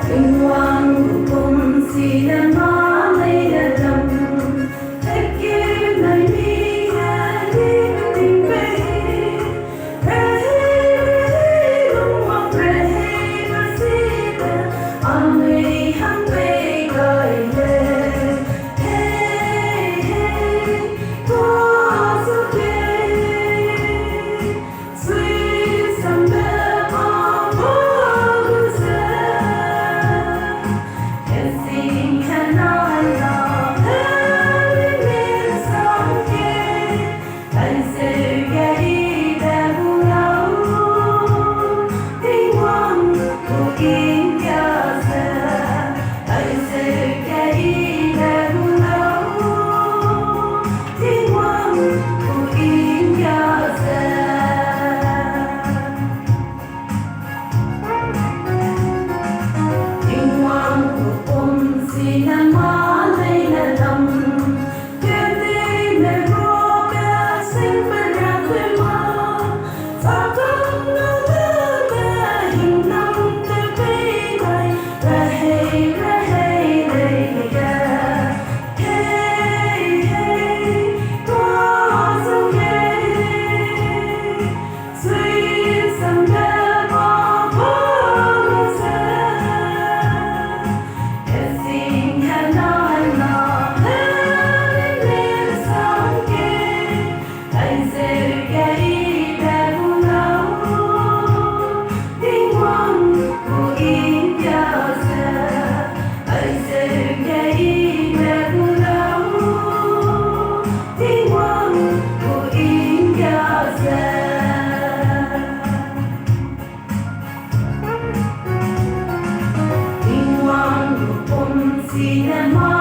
Tình hoàng của cùng si là má lấy là đầm thế kia này mi ha đi tình về hey lung mong hey mà si ta anh ấy hăng về gọi lên hey hey có số kê sweet samba Cinema